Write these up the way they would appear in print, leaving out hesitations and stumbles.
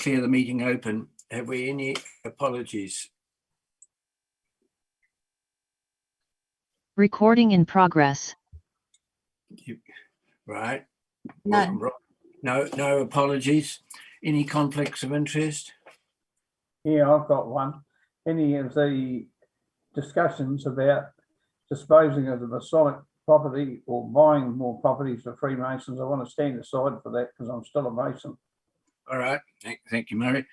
declare the meeting open. Have we any apologies? Recording in progress. Right. No. No apologies. Any conflicts of interest? Yeah, I've got one. Any of the discussions about disposing of the Masonic property or buying more properties for Freemasons, I want to stand aside for that because I'm still a Mason. All right. Thank you, Murray.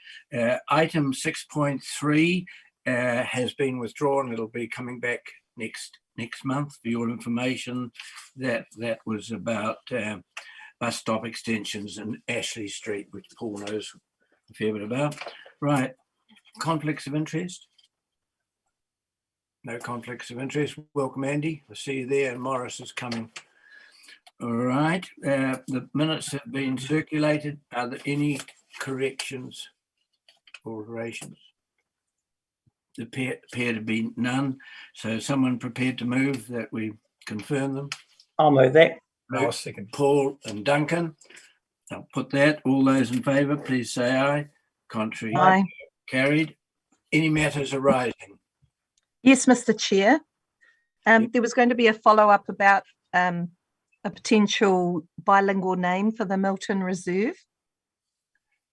Item 6.3 has been withdrawn. It'll be coming back next month. For your information, that was about bus stop extensions in Ashley Street, which Paul knows a fair bit about. Right. Conflicts of interest? No conflicts of interest. Welcome, Andy. I see you there, and Morris is coming. All right. The minutes have been circulated. Are there any corrections or alterations? There appear to be none. So someone prepared to move that we confirm them? I'll move that. I'll second. Paul and Duncan. I'll put that. All those in favour, please say aye. Contrary, Aye. carried. Any matters arising? Yes, Mr. Chair. There was going to be a follow-up about a potential bilingual name for the Milton Reserve.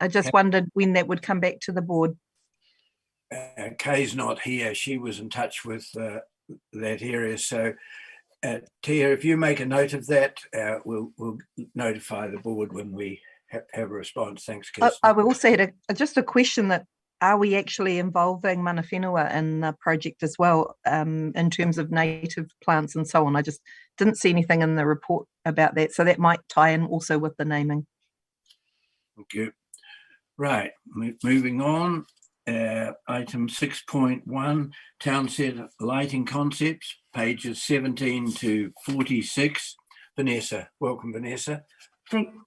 I just wondered when that would come back to the board. Kay's not here. She was in touch with that area. So, Tia, if you make a note of that, we'll notify the board when we have a response. Thanks, Kirsten. I also had just a question that are we actually involving mana whenua in the project as well in terms of native plants and so on? I just didn't see anything in the report about that. So that might tie in also with the naming. Thank you. Right, moving on. Item 6.1, Town Centre Lighting Concepts, pages 17 to 46. Vanessa, welcome, Vanessa.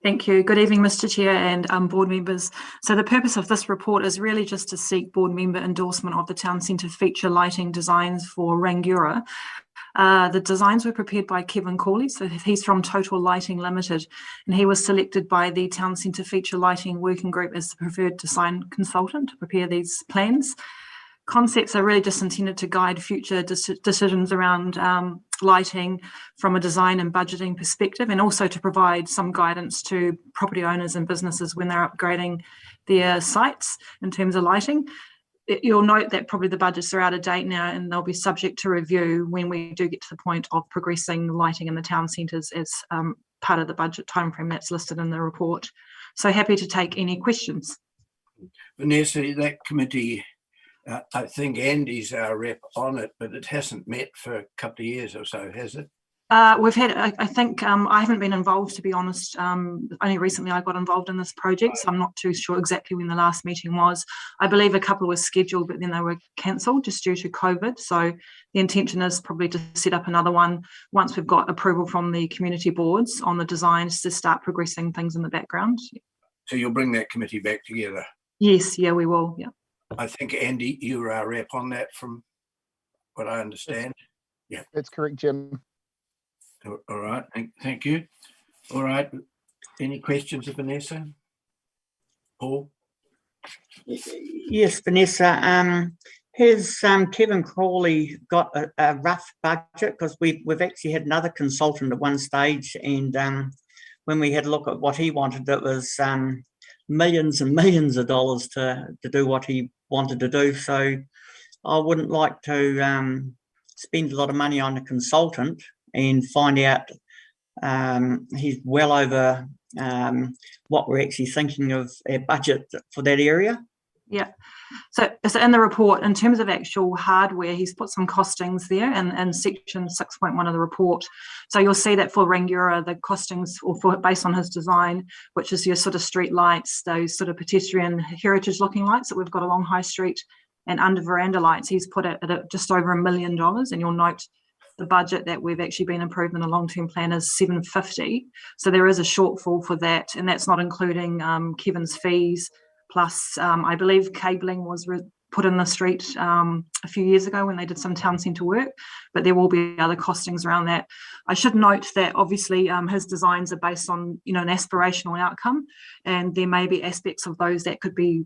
Thank you. Good evening, Mr. Chair and board members. So the purpose of this report is really just to seek board member endorsement of the town centre feature lighting designs for Rangiora. The designs were prepared by Kevin Cawley, so he's from Total Lighting Limited, and he was selected by the Town Centre Feature Lighting Working Group as the preferred design consultant to prepare these plans. Concepts are really just intended to guide future decisions around lighting from a design and budgeting perspective, and also to provide some guidance to property owners and businesses when they're upgrading their sites in terms of lighting. You'll note that probably the budgets are out of date now, and they'll be subject to review when we do get to the point of progressing lighting in the town centres as part of the budget timeframe that's listed in the report. So happy to take any questions. Vanessa, that committee, I think Andy's our rep on it, but it hasn't met for a couple of years or so, has it? We've had, I think, I haven't been involved, to be honest. Only recently I got involved in this project, so I'm not too sure exactly when the last meeting was. I believe a couple were scheduled, but then they were cancelled just due to COVID. So the intention is probably to set up another one once we've got approval from the community boards on the designs to start progressing things in the background. So you'll bring that committee back together? Yes, yeah, we will, yeah. I think, Andy, you were our rep on that from what I understand. Yeah. That's correct, Jim. All right, thank you. All right, any questions of Vanessa? Paul? Yes, Vanessa. Has Kevin Crawley got a rough budget? Because we've actually had another consultant at one stage, and when we had a look at what he wanted, it was millions and millions of dollars to do what he wanted to do. So I wouldn't like to spend a lot of money on a consultant and find out he's well over what we're actually thinking of our budget for that area. Yeah, so in the report, in terms of actual hardware, he's put some costings there in section 6.1 of the report. So you'll see that for Rangiora, the costings, or based on his design, which is your sort of street lights, those sort of pedestrian heritage looking lights that we've got along High Street, and under veranda lights, he's put it at just over $1 million. And you'll note the budget that we've actually been approved in a long-term plan is $750. So there is a shortfall for that, and that's not including Kevin's fees. Plus, I believe cabling was put in the street a few years ago when they did some town centre work, but there will be other costings around that. I should note that obviously his designs are based on, you know, an aspirational outcome, and there may be aspects of those that could be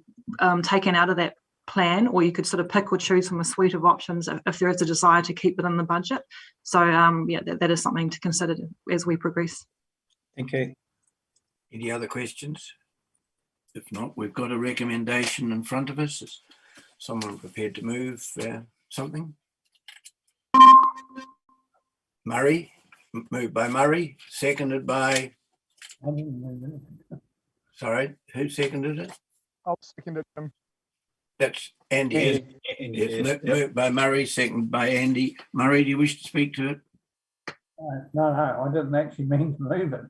taken out of that plan, or you could sort of pick or choose from a suite of options if there is a desire to keep it in the budget. So yeah, that is something to consider as we progress. Thank you. Any other questions? If not, we've got a recommendation in front of us. Is someone prepared to move something? Murray, moved by Murray, seconded by, I didn't know that. sorry, who seconded it? I'll second it. That's Andy. Yes, Yes. moved by Murray, seconded by Andy. Murray, do you wish to speak to it? No, I didn't actually mean to move it.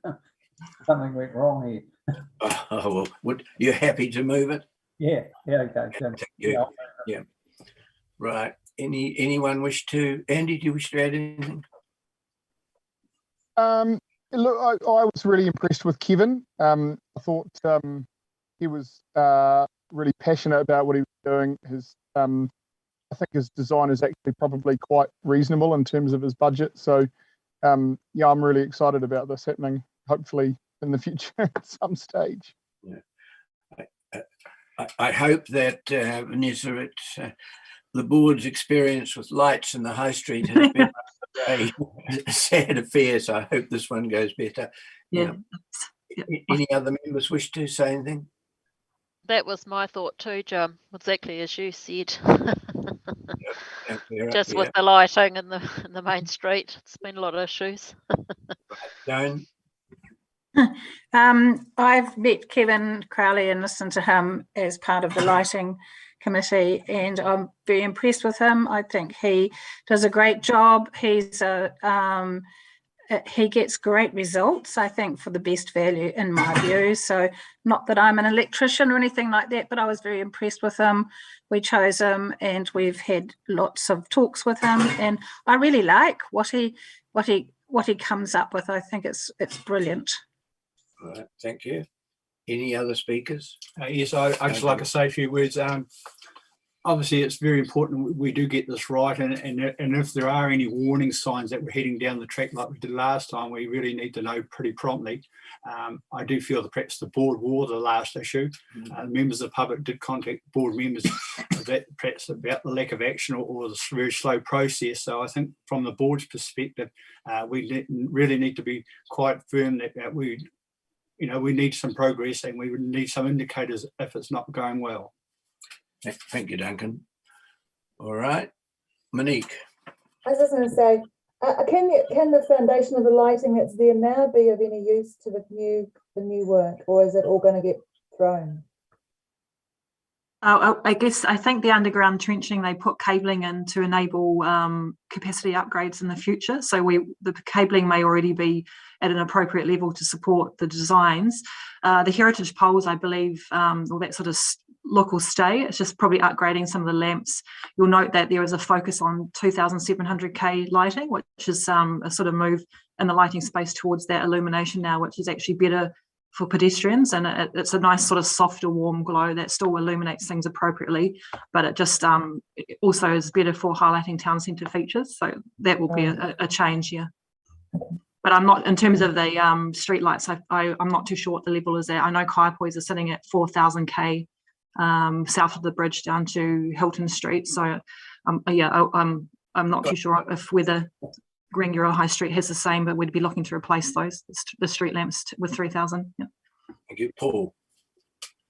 Something went wrong here. Oh, well, you're happy to move it? Yeah, okay. Thank you. Yeah. Right. Anyone wish to? Andy, do you wish to add anything? Look, I was really impressed with Kevin. I thought he was really passionate about what he was doing. I think his design is actually probably quite reasonable in terms of his budget. So yeah, I'm really excited about this happening, hopefully in the future at some stage. Yeah. I hope that, Vanessa, it's, the board's experience with lights in the high street has been a sad affair, so I hope this one goes better. Yeah. Any other members wish to say anything? That was my thought too, Jim, exactly as you said. Just with the lighting in the main street, it's been a lot of issues. Joan? I've met Kevin Crowley and listened to him as part of the lighting committee, and I'm very impressed with him. I think he does a great job. He gets great results, I think, for the best value in my view. So not that I'm an electrician or anything like that, but I was very impressed with him. We chose him and we've had lots of talks with him, and I really like what he comes up with. I think it's brilliant. All right, thank you. Any other speakers? Yes, I'd just like to say a few words. Obviously, it's very important we do get this right, and if there are any warning signs that we're heading down the track like we did last time, we really need to know pretty promptly. I do feel that perhaps the board wore the last issue. Members of the public did contact board members that perhaps about the lack of action or the very slow process. So I think from the board's perspective, we really need to be quite firm that we need some progress, and we would need some indicators if it's not going well. Thank you, Duncan. All right, Monique. I was just going to say, can the foundation of the lighting that's there now be of any use to the new work, or is it all going to get thrown? I think the underground trenching, they put cabling in to enable capacity upgrades in the future. So the cabling may already be at an appropriate level to support the designs. The heritage poles, I believe, all that sort of look will stay. It's just probably upgrading some of the lamps. You'll note that there is a focus on 2700K lighting, which is a sort of move in the lighting space towards that illumination now, which is actually better for pedestrians, and it's a nice sort of softer warm glow that still illuminates things appropriately, but it just it also is better for highlighting town centre features. So that will be a change here. But I'm not, in terms of the street lights, I'm not too sure what the level is at. I know Kaipois are sitting at 4000K south of the bridge down to Hilton Street. So yeah, I'm not too sure whether Rangiora High Street has the same, but we'd be looking to replace the street lamps with 3000. Yeah. Thank you, Paul.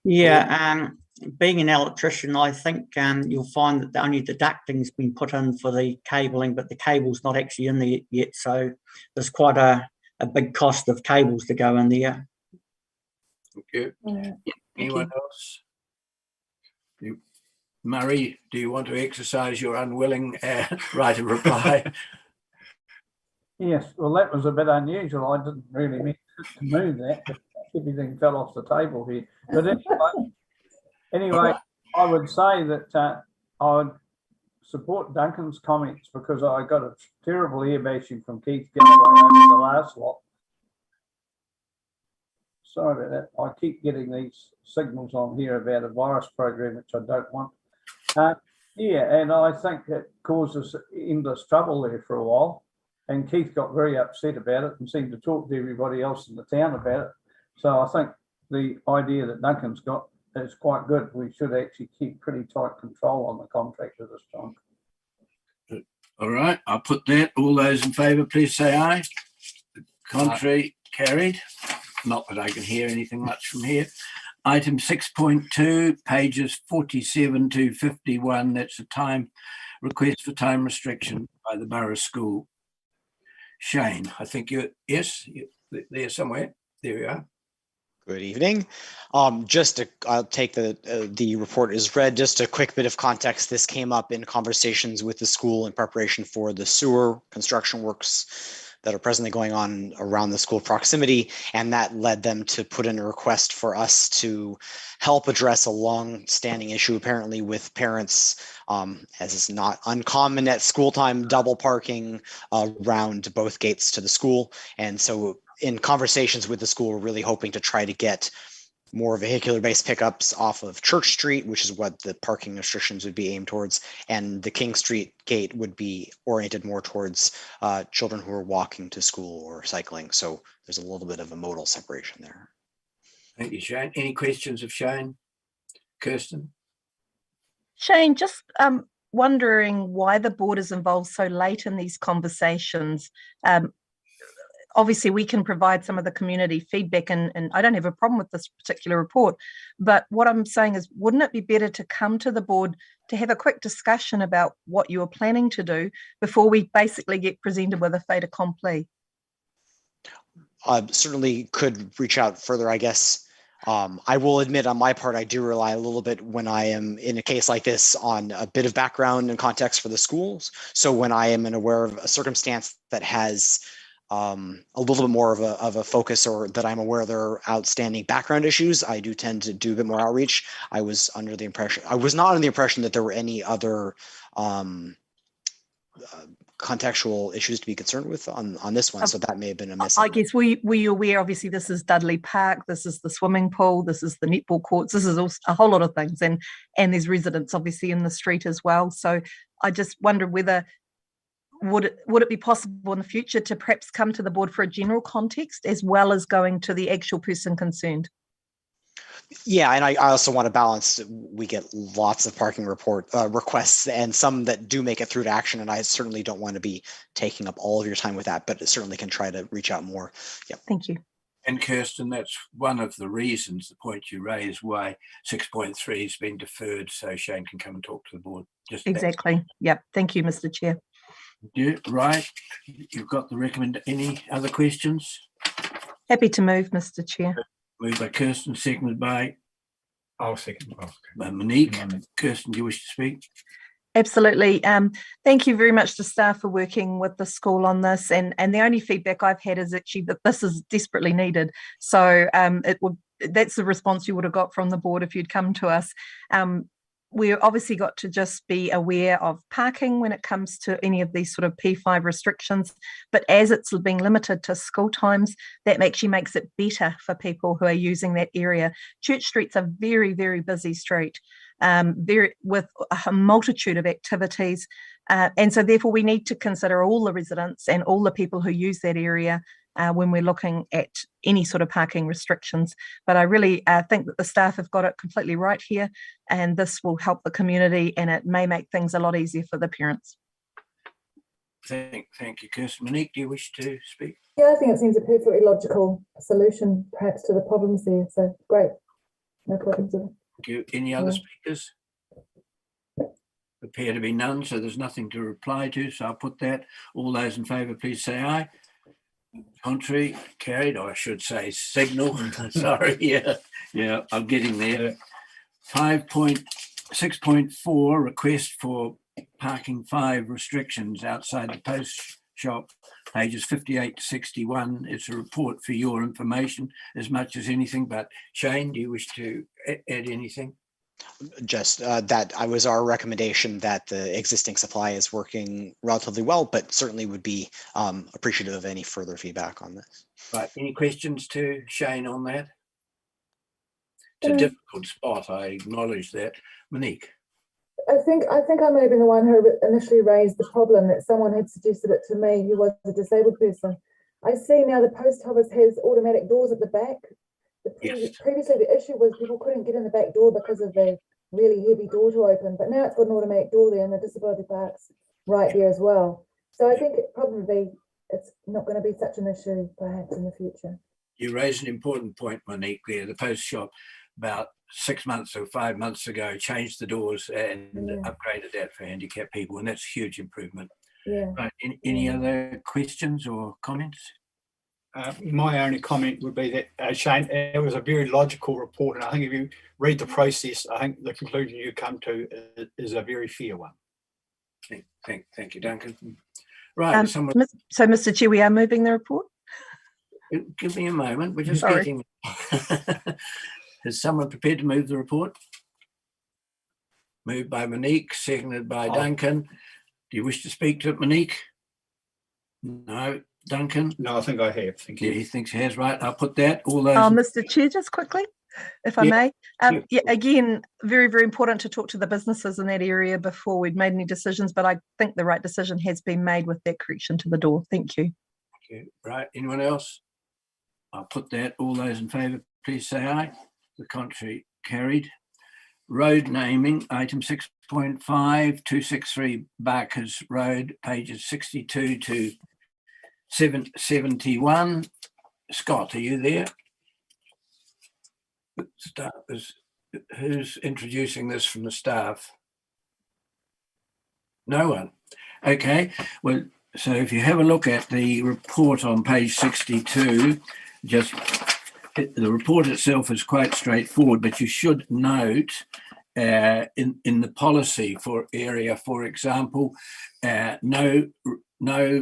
Yeah, being an electrician, I think you'll find that only the ducting's been put in for the cabling, but the cable's not actually in there yet. So there's quite a big cost of cables to go in there. Thank you. Yeah. Anyone else? Murray, do you want to exercise your unwilling right of reply? Yes, well, that was a bit unusual. I didn't really mean to move that, but everything fell off the table here. But anyway, I would say that I would support Duncan's comments, because I got a terrible ear bashing from Keith Galloway over the last lot. Sorry about that. I keep getting these signals on here about a virus program, which I don't want. Yeah, and I think it causes endless trouble there for a while. And Keith got very upset about it and seemed to talk to everybody else in the town about it. So I think the idea that Duncan's got is quite good. We should actually keep pretty tight control on the contractor this time. All right, I'll put that. All those in favour, please say aye. Contrary, carried. Not that I can hear anything much from here. Item 6.2, pages 47 to 51. That's a time request for time restriction by the Borough School. Shane, I think you're there somewhere. There we are. Good evening. I'll take the report as read. Just a quick bit of context. This came up in conversations with the school in preparation for the sewer construction works that are presently going on around the school proximity, and that led them to put in a request for us to help address a long-standing issue apparently with parents, as is not uncommon at school time, double parking around both gates to the school. And so in conversations with the school, we're really hoping to try to get more vehicular-based pickups off of Church Street, which is what the parking restrictions would be aimed towards, and the King Street gate would be oriented more towards children who are walking to school or cycling. So there's a little bit of a modal separation there. Thank you, Shane. Any questions of Shane? Kirsten? Shane, just wondering why the board is involved so late in these conversations. Obviously, we can provide some of the community feedback, and I don't have a problem with this particular report. But what I'm saying is, wouldn't it be better to come to the board to have a quick discussion about what you are planning to do before we basically get presented with a fait accompli? Certainly could reach out further, I guess. I will admit on my part, I do rely a little bit when I am in a case like this on a bit of background and context for the schools. So when I am aware of a circumstance that has a little bit more of a focus, or that I'm aware there are outstanding background issues, I do tend to do a bit more outreach. I was not under the impression that there were any other contextual issues to be concerned with on this one. So that may have been a miss. I guess were you aware, obviously this is Dudley Park, this is the swimming pool, this is the netball courts, this is also a whole lot of things, and there's residents obviously in the street as well. So I just wondered whether would it be possible in the future to perhaps come to the board for a general context as well as going to the actual person concerned? Yeah, and I also want to balance. We get lots of parking requests, and some that do make it through to action. And I certainly don't want to be taking up all of your time with that, but certainly can try to reach out more. Yeah. Thank you. And Kirsten, that's one of the reasons, the point you raised, why 6.3 has been deferred, so Shane can come and talk to the board. Just exactly. Yep. Thank you, Mr. Chair. Yeah, right. You've got the recommend. Any other questions? Happy to move, Mr. Chair. Moved by Kirsten, seconded by I'll second. Monique. Kirsten, do you wish to speak? Absolutely. Thank you very much to staff for working with the school on this. And the only feedback I've had is actually that this is desperately needed. So that's the response you would have got from the board if you'd come to us. We've obviously got to just be aware of parking when it comes to any of these sort of P5 restrictions, but as it's being limited to school times, that actually makes it better for people who are using that area. Church Street's a very, very busy street, with a multitude of activities, and so therefore we need to consider all the residents and all the people who use that area when we're looking at any sort of parking restrictions. But I really think that the staff have got it completely right here, and this will help the community, and it may make things a lot easier for the parents. Thank you, Kirsten. Monique, do you wish to speak? Yeah, I think it seems a perfectly logical solution, perhaps, to the problems there. So great, no problems with it. Thank you. Any other speakers? Appear to be none, so there's nothing to reply to. So I'll put that. All those in favour, please say aye. Contrary, carried, or I should say signal. Sorry, yeah, I'm getting there. 6.4, request for parking 5 restrictions outside the post shop, pages 58 to 61. It's a report for your information as much as anything, but Shane, do you wish to add anything? Just that I was our recommendation that the existing supply is working relatively well, but certainly would be appreciative of any further feedback on this. Right. Any questions to Shane on that? It's a difficult spot. I acknowledge that. Monique. I think I may have been the one who initially raised the problem, that someone had suggested it to me who was a disabled person. I see now the post office has automatic doors at the back. Yes. Previously the issue was people couldn't get in the back door because of the really heavy door to open, but now it's got an automatic door there and the disability park's right there as well. So I think it's not going to be such an issue perhaps in the future. You raised an important point, Monique, there. The post shop about 6 months or 5 months ago changed the doors and upgraded that for handicapped people, and that's a huge improvement. Yeah. Right. Any other questions or comments? My only comment would be that, Shane, it was a very logical report, and I think if you read the process, I think the conclusion you come to is a very fair one. Thank you, Duncan. Right. So, Mr. Chair, we are moving the report. Give me a moment. We're just Sorry. getting. Is someone prepared to move the report? Moved by Monique, seconded by Duncan. Do you wish to speak to it, Monique? No. Duncan? No, I think I have. Thank you. Yeah, he thinks he has. Right. I'll put that. All those. Mr. Chair, just quickly, if I may. Again, very, very important to talk to the businesses in that area before we'd made any decisions, but I think the right decision has been made with that correction to the door. Thank you. Okay. Right. Anyone else? I'll put that. All those in favour, please say aye. The contrary, carried. Road naming, item 6.5, 263 Barkers Road, pages 62 to 771. Scott, are you there? Who's introducing this from the staff? No one. Okay. Well, so if you have a look at the report on page 62, the report itself is quite straightforward, but you should note in the policy for area, for example, no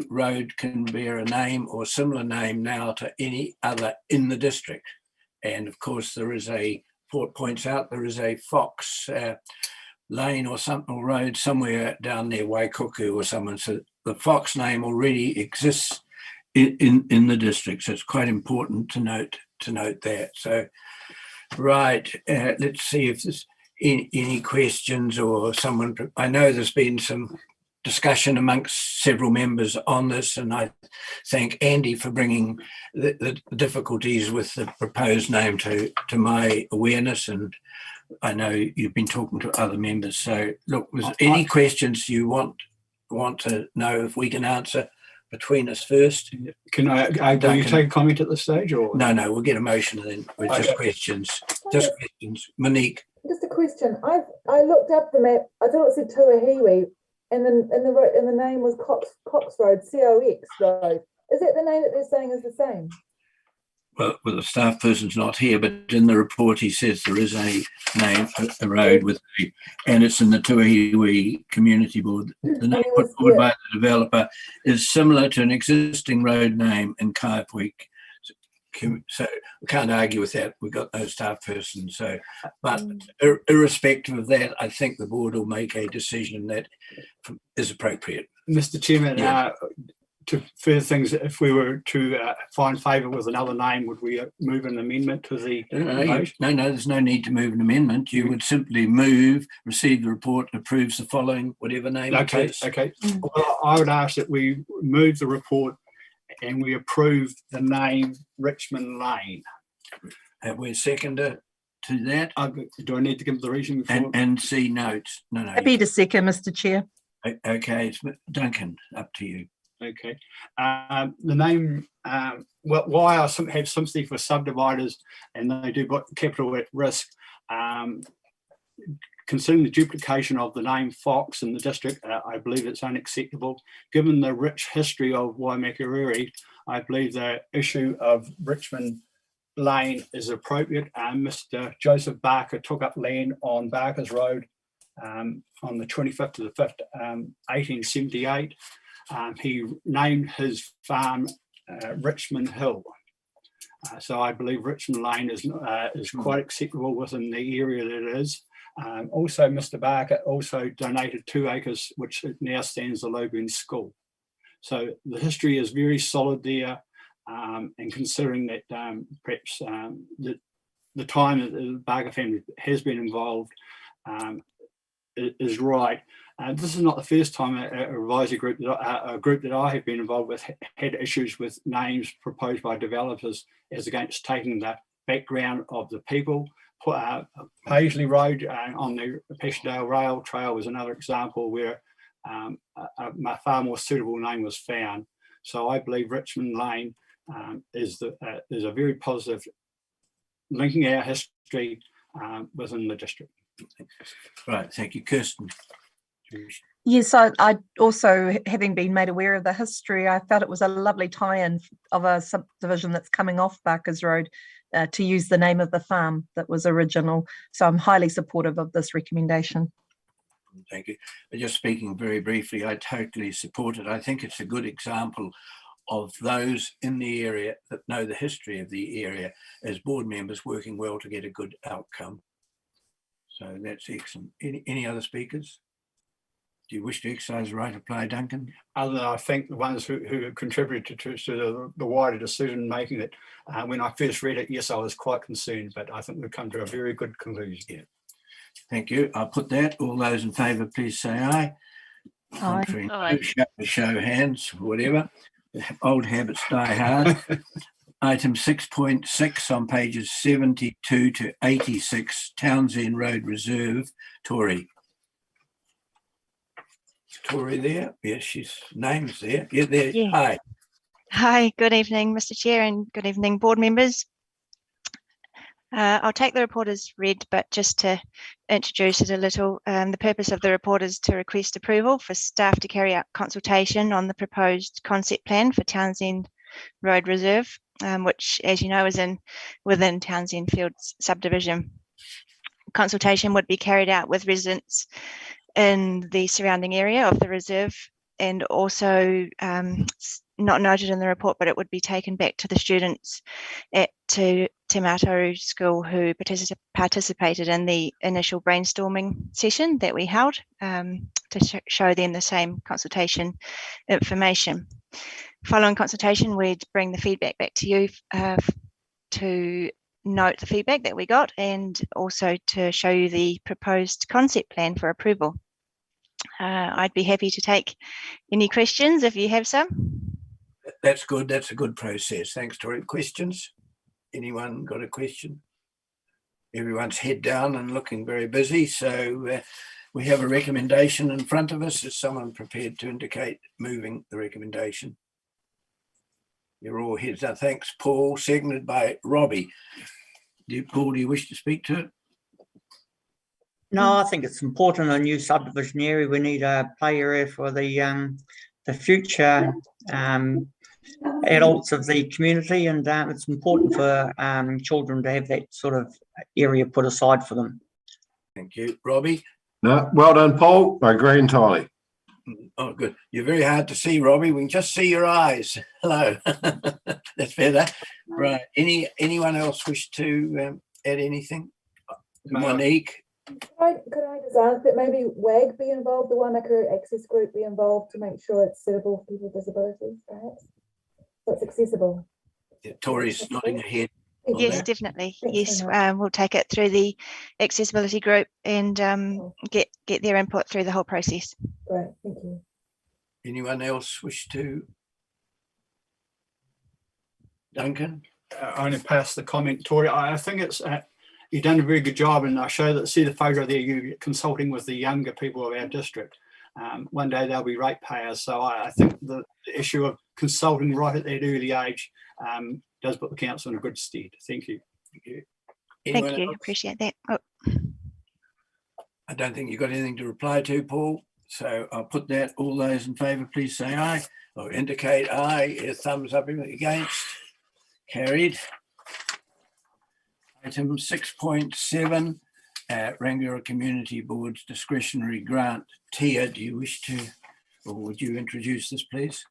road can bear a name or similar name now to any other in the district. And of course, there is points out there is a Fox Lane or something, or road somewhere down near Waikuku or someone. So the Fox name already exists in the district. So it's quite important to note that. So, right, let's see if there's any questions or someone. I know there's been some discussion amongst several members on this, and I thank Andy for bringing the difficulties with the proposed name to my awareness, and I know you've been talking to other members. So look, was any questions you want to know if we can answer between us first? Can will you take a comment at this stage, or no, we'll get a motion and then with just questions. Just questions. Monique. Just a question. I looked up the map. I thought it said Tuahiwi, and the name was Cox Road, COX Road. Is that the name that they're saying is the same? Well, the staff person's not here, but in the report he says there is a name, a road with and it's in the Tuahiwi Community Board. The name put forward by the developer is similar to an existing road name in Kaiapoi. So we can't argue with that. We've got no staff person. So, but irrespective of that, I think the board will make a decision that is appropriate. Mr. Chairman, to further things, if we were to find favour with another name, would we move an amendment to the motion? No, there's no need to move an amendment. You would simply move, receive the report, approves the following, whatever name it is. Okay. Well, I would ask that we move the report and we approve the name Richmond Lane. Have we a seconder to that? Do I need to give the reason? And see notes? No. Happy to second, Mr. Chair. Okay, it's Duncan, up to you. Okay. The name, why I have sympathy for subdividers and they do put capital at risk, considering the duplication of the name Fox in the district, I believe it's unacceptable. Given the rich history of waimakariri, I believe the issue of Richmond Lane is appropriate. Mr. Joseph Barker took up land on Barker's Road on the 25th of the 5th, 1878. He named his farm Richmond Hill. So I believe Richmond Lane is quite acceptable within the area that it is. Also, Mr. Barker also donated 2 acres, which now stands the Logan School. So the history is very solid there, and considering that perhaps the time that the Barker family has been involved, is right. This is not the first time a advisory group, a group that I have been involved with, had issues with names proposed by developers as against taking the background of the people. Paisley Road on the Peshdale Rail Trail was another example where a far more suitable name was found. So I believe Richmond Lane is a very positive, linking our history within the district. Right, thank you, Kirsten. Yes, I also, having been made aware of the history, I felt it was a lovely tie-in of a subdivision that's coming off Barkers Road to use the name of the farm that was original. So I'm highly supportive of this recommendation. Thank you. Just speaking very briefly, I totally support it. I think it's a good example of those in the area that know the history of the area as board members working well to get a good outcome. So that's excellent. Any other speakers? Do you wish to exercise the right to apply, Duncan? Other than I think the ones who contributed to the wider decision making it, when I first read it, yes, I was quite concerned, but I think we've come to a very good conclusion. Yeah. Thank you. I'll put that. All those in favour, please say aye. Contrary, no. Show hands, whatever. Old habits die hard. Item 6.6 on pages 72 to 86, Townsend Road Reserve, Tory. Tory there? Yes, she's name's there. Yeah, there. Yeah. Hi. Hi, good evening, Mr. Chair, and good evening, board members. I'll take the report as read, but just to introduce it a little, the purpose of the report is to request approval for staff to carry out consultation on the proposed concept plan for Townsend Road Reserve, which, as you know, is within Townsend Fields subdivision. Consultation would be carried out with residents in the surrounding area of the reserve, and also not noted in the report, but it would be taken back to the students at Te Mataru School who participated in the initial brainstorming session that we held to show them the same consultation information. Following consultation, we'd bring the feedback back to you to note the feedback that we got and also to show you the proposed concept plan for approval. I'd be happy to take any questions if you have some. That's good. That's a good process. Thanks, Tori. Questions? Anyone got a question? Everyone's head down and looking very busy. So we have a recommendation in front of us. Is someone prepared to indicate moving the recommendation? You're all heads up. Thanks, Paul. Seconded by Robbie. Paul, do you wish to speak to it? No, I think it's important, a new subdivision area. We need a play area for the future adults of the community, and it's important for children to have that sort of area put aside for them. Thank you. Robbie? No, well done, Paul. I agree entirely. Oh, good. You're very hard to see, Robbie. We can just see your eyes. Hello. That's better. Right. Anyone else wish to add anything? Monique? Could I just ask that maybe WAG be involved, the Waimakariri Access Group be involved to make sure it's suitable for people with disabilities, perhaps? So it's accessible. Yeah, Tori's nodding her head. Yes, that. definitely. Yes, we'll take it through the accessibility group and get their input through the whole process. Great, thank you. Anyone else wish to? Duncan? I only pass the comment, Tori. I think it's you've done a very good job, and I see the photo there. You're consulting with the younger people of our district. One day they'll be ratepayers, so I think the issue of consulting right at that early age does put the council in a good stead. Thank you. Thank you. Thank you. Appreciate that. Oh. I don't think you've got anything to reply to, Paul. So I'll put that. All those in favour, please say aye or indicate aye. A thumbs up against. Carried. Item 6.7, Rangiora Community Board's discretionary grant. Tia, do you wish to, or would you introduce this, please?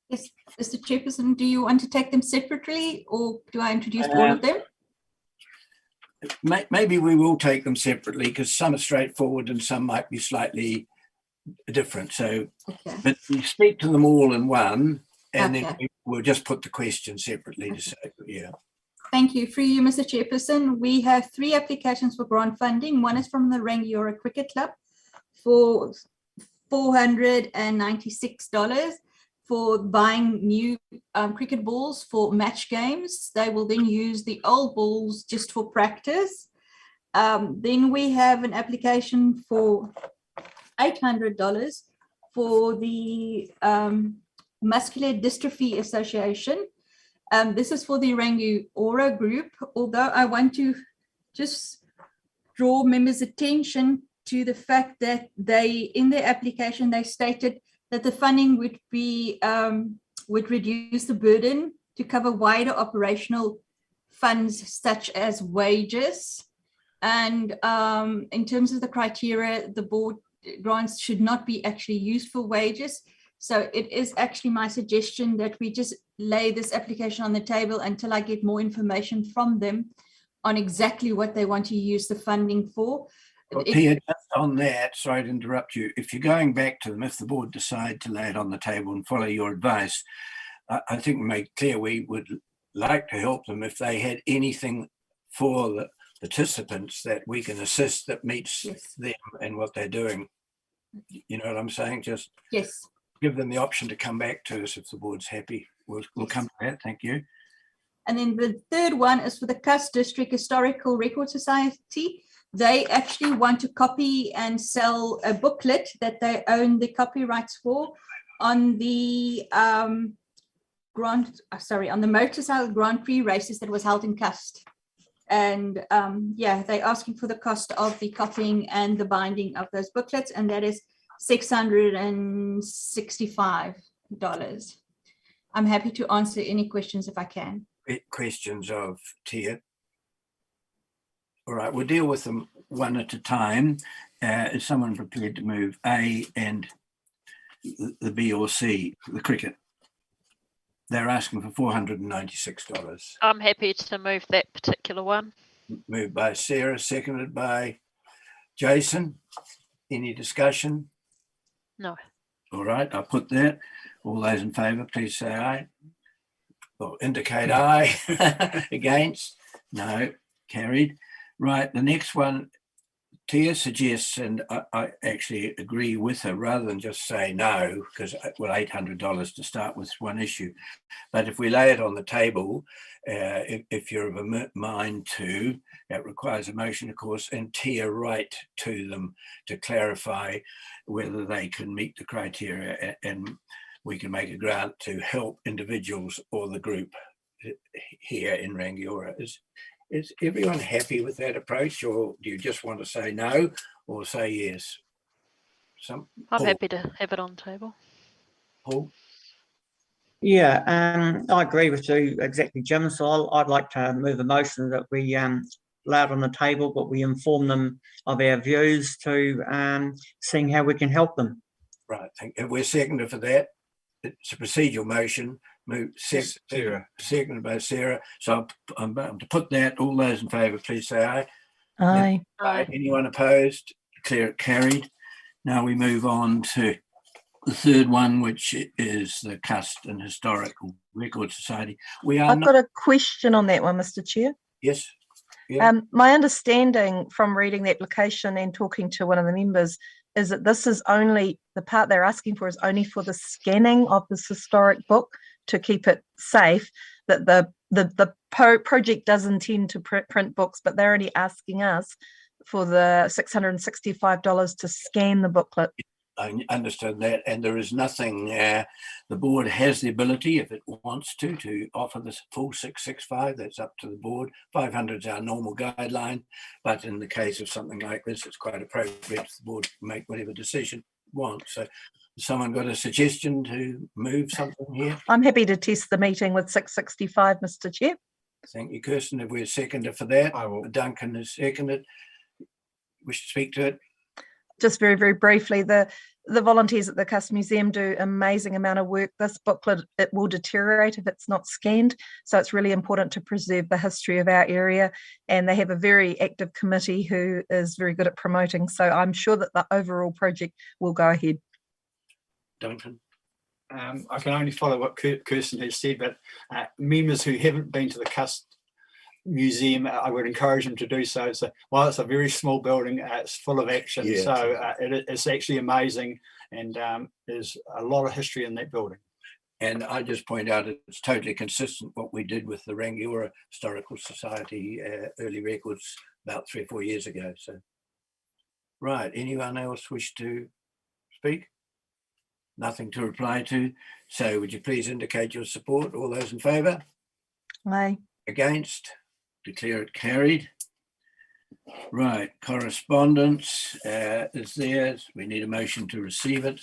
Yes, Mr. Chairperson, do you want to take them separately or do I introduce all of them? Maybe we will take them separately because some are straightforward and some might be slightly different. So, okay. But we speak to them all in one and then we'll just put the question separately to say, yeah. Thank you. Through you, Mr. Chairperson, we have 3 applications for grant funding. One is from the Rangiora Cricket Club for $496 for buying new cricket balls for match games. They will then use the old balls just for practice. Then we have an application for $800 for the Muscular Dystrophy Association. This is for the Rangiora group, although I want to just draw members' attention to the fact that in their application, they stated that the funding would be would reduce the burden to cover wider operational funds such as wages. And in terms of the criteria, the board grants should not be actually used for wages. So it is actually my suggestion that we just lay this application on the table until I get more information from them on exactly what they want to use the funding for. Well, Tia, just on that, sorry to interrupt you. If you're going back to them, if the board decide to lay it on the table and follow your advice, I think we make clear we would like to help them if they had anything for the participants that we can assist that meets them and what they're doing. You know what I'm saying? Just give them the option to come back to us if the board's happy. We'll come to that. Thank you. And then the third one is for the Cuss District Historical Record Society. They actually want to copy and sell a booklet that they own the copyrights for on the on the motorcycle Grand Prix races that was held in Cuss. And yeah, they're asking for the cost of the copying and the binding of those booklets, and that is $665. I'm happy to answer any questions if I can. Questions of Tia? All right, we'll deal with them one at a time. Is someone prepared to move A and the B or C, the cricket? They're asking for $496. I'm happy to move that particular one. Moved by Sarah, seconded by Jason. Any discussion? No. All right, I'll put that. All those in favour, please say aye. Or indicate aye. Against? No. Carried. Right, the next one, Tia suggests, and I actually agree with her, rather than just say no, because, well, $800 to start with one issue. But if we lay it on the table, if you're of a mind to, that requires a motion, of course, and Tia write to them to clarify whether they can meet the criteria, and we can make a grant to help individuals or the group here in Rangiora. Is everyone happy with that approach, or do you just want to say no or say yes? I'm happy to have it on the table. Paul? Yeah, I agree with you exactly, Jim. So I'd like to move a motion that we lay it on the table, but we inform them of our views to seeing how we can help them. Right, thank you. We're seconded for that. It's a procedural motion. Seconded by Sarah. So I'm about to put that. All those in favour, please say aye. Aye. Aye. Anyone opposed? Declare it carried. Now we move on to the third one, which is the Cuss and Historical Record Society. I've got a question on that one, Mr. Chair. Yes. Yeah. My understanding from reading the application and talking to one of the members is that this is only, the part they're asking for is only for the scanning of this historic book to keep it safe, that the project does intend to print books, but they're only asking us for the $665 to scan the booklet. I understand that, and there is nothing, the board has the ability, if it wants to offer this full 665. That's up to the board. 500 is our normal guideline, but in the case of something like this, it's quite appropriate for the board to make whatever decision it wants. So has someone got a suggestion to move something here? I'm happy to test the meeting with 665, Mr. Chair. Thank you, Kirsten. If we're seconded for that, I will. Duncan is seconded. Wish to speak to it? Just very, very briefly, the volunteers at the Cuss Museum do an amazing amount of work. This booklet, it will deteriorate if it's not scanned. So it's really important to preserve the history of our area. And they have a very active committee who is very good at promoting. So I'm sure that the overall project will go ahead. Duncan? I can only follow what Kirsten has said, but members who haven't been to the Cuss museum, I would encourage them to do so. So while it's a very small building, it's full of action. Yeah. So it's actually amazing, and there's a lot of history in that building. And I just point out it's totally consistent what we did with the Rangiora Historical Society early records about 3 or 4 years ago. So, right, anyone else wish to speak? Nothing to reply to. So would you please indicate your support? All those in favour? Aye. Against? Declare it carried. Right, correspondence is there. We need a motion to receive it.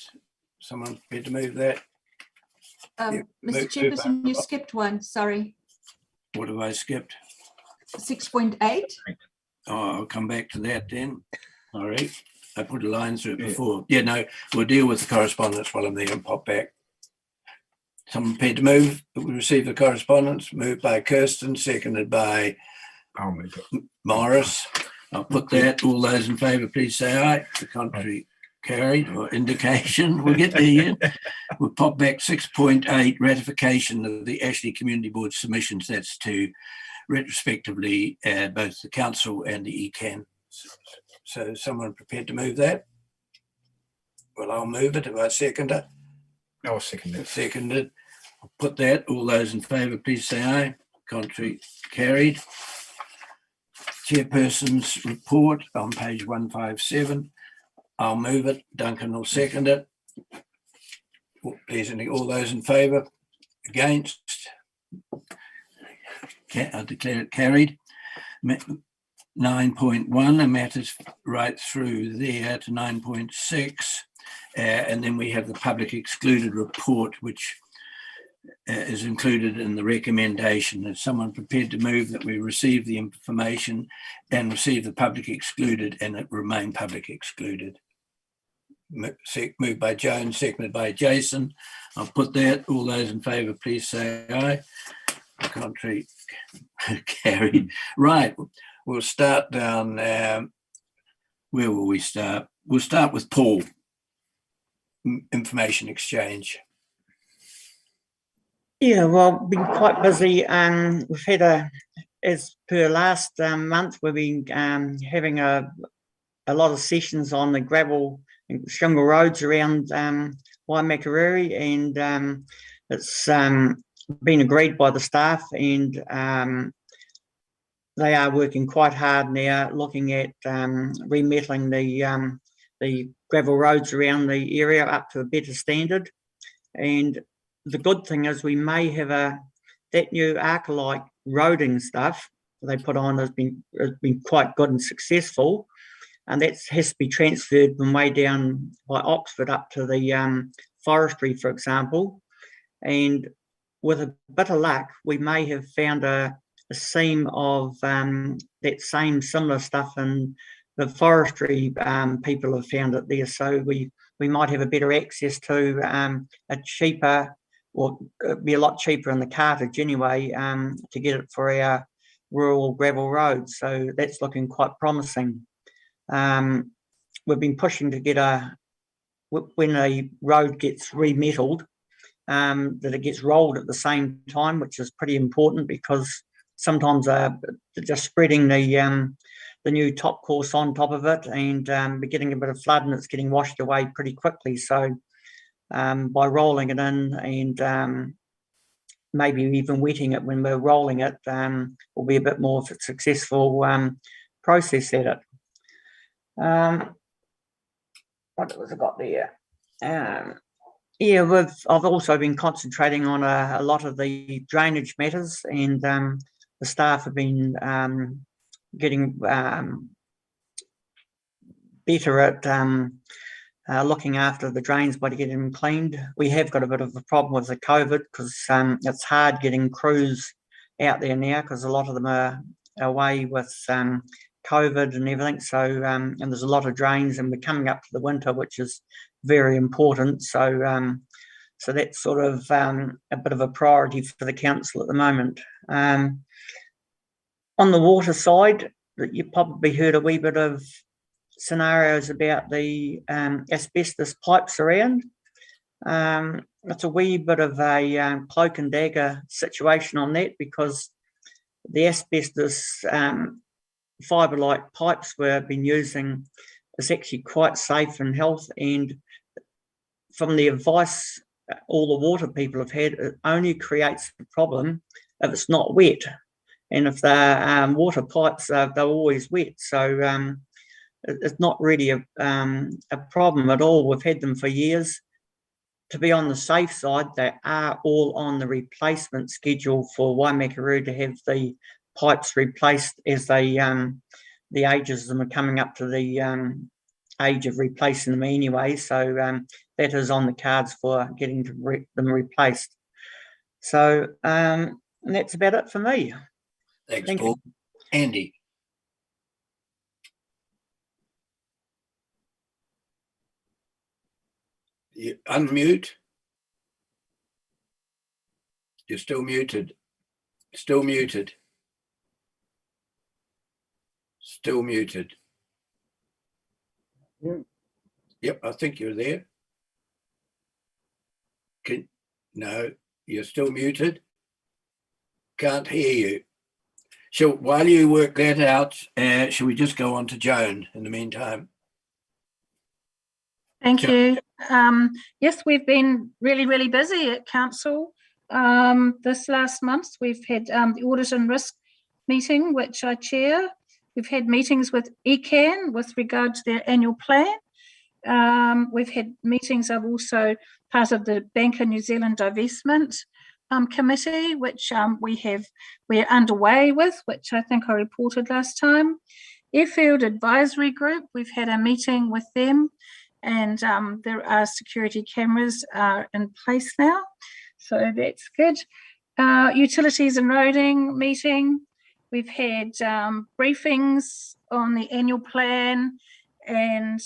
Someone prepared to move that? Yeah, Mr. Chairperson, you skipped one, sorry. What have I skipped? 6.8. Oh, I'll come back to that then. All right. I put a line through it before. Yeah, no, we'll deal with the correspondence while I'm there and pop back. Someone prepared to move that we receive the correspondence? Moved by Kirsten, seconded by Morris. I'll put that. All those in favour, please say aye. The contrary carried, or indication. We'll get there yet. We'll pop back 6.8, ratification of the Ashley Community Board submissions. That's to retrospectively both the council and the ECAN. So someone prepared to move that? Well, I'll move it if I second it. I'll second it. Seconded. I'll put that. All those in favour, please say aye. Contrary carried. Chairperson's report on page 157. I'll move it. Duncan will second it. Please, all those in favour? Against? I declare it carried. 9.1, and matters right through there to 9.6. And then we have the public excluded report, which is included in the recommendation. Is someone prepared to move that we receive the information and receive the public excluded and it remain public excluded? Moved by Jones, seconded by Jason. I'll put that. All those in favour, please say aye. The contrary carried. Right, we'll start down. Where will we start? We'll start with Paul. Information exchange. Yeah, well, been quite busy. We've had as per last month, we've been having a lot of sessions on the gravel and shingle roads around Waimakariri, and it's been agreed by the staff, and they are working quite hard now looking at remetalling the gravel roads around the area up to a better standard. And the good thing is we may have that new Arcalite roading stuff they put on has been quite good and successful, and that has to be transferred from way down by Oxford up to the forestry, for example. And with a bit of luck, we may have found a seam of that same similar stuff, and the forestry people have found it there. So we might have a better access to a cheaper, or be a lot cheaper in the cartage anyway, to get it for our rural gravel roads. So that's looking quite promising. We've been pushing to get when a road gets remetalled, that it gets rolled at the same time, which is pretty important, because sometimes just spreading the new top course on top of it, and we're getting a bit of flood and it's getting washed away pretty quickly. So by rolling it in and maybe even wetting it when we're rolling it, will be a bit more of a successful process at it. What was I got there? Yeah, I've also been concentrating on a lot of the drainage matters, and the staff have been getting better at looking after the drains by getting them cleaned. We have got a bit of a problem with the COVID, because it's hard getting crews out there now, because a lot of them are away with COVID and everything. So and there's a lot of drains, and we're coming up to the winter, which is very important. So so that's sort of a bit of a priority for the council at the moment. On the water side, you probably heard a wee bit of scenarios about the asbestos pipes around. It's a wee bit of a cloak and dagger situation on that, because the asbestos fibre-like pipes we've been using is actually quite safe and health, and from the advice all the water people have had, it only creates a problem if it's not wet. And if the water pipes, they're always wet. So it's not really a problem at all. We've had them for years. To be on the safe side, they are all on the replacement schedule for Waimakariri to have the pipes replaced as they, the ages of them are coming up to the age of replacing them anyway. So that is on the cards for getting them replaced. So that's about it for me. Thanks, Thank Paul. Andy. You unmute. You're still muted. Still muted. Still muted. Yep, I think you're there. No, you're still muted. Can't hear you. So while you work that out, shall we just go on to Joan in the meantime? Thank you. Yes, we've been really busy at council. This last month, we've had the audit and risk meeting, which I chair. We've had meetings with ECAN with regard to their annual plan. We've had meetings. I'm also part of the Bank of New Zealand divestment committee, which we're underway with, which I think I reported last time. Airfield Advisory Group, we've had a meeting with them, and there are security cameras in place now, so that's good. Utilities and roading meeting, we've had briefings on the annual plan, and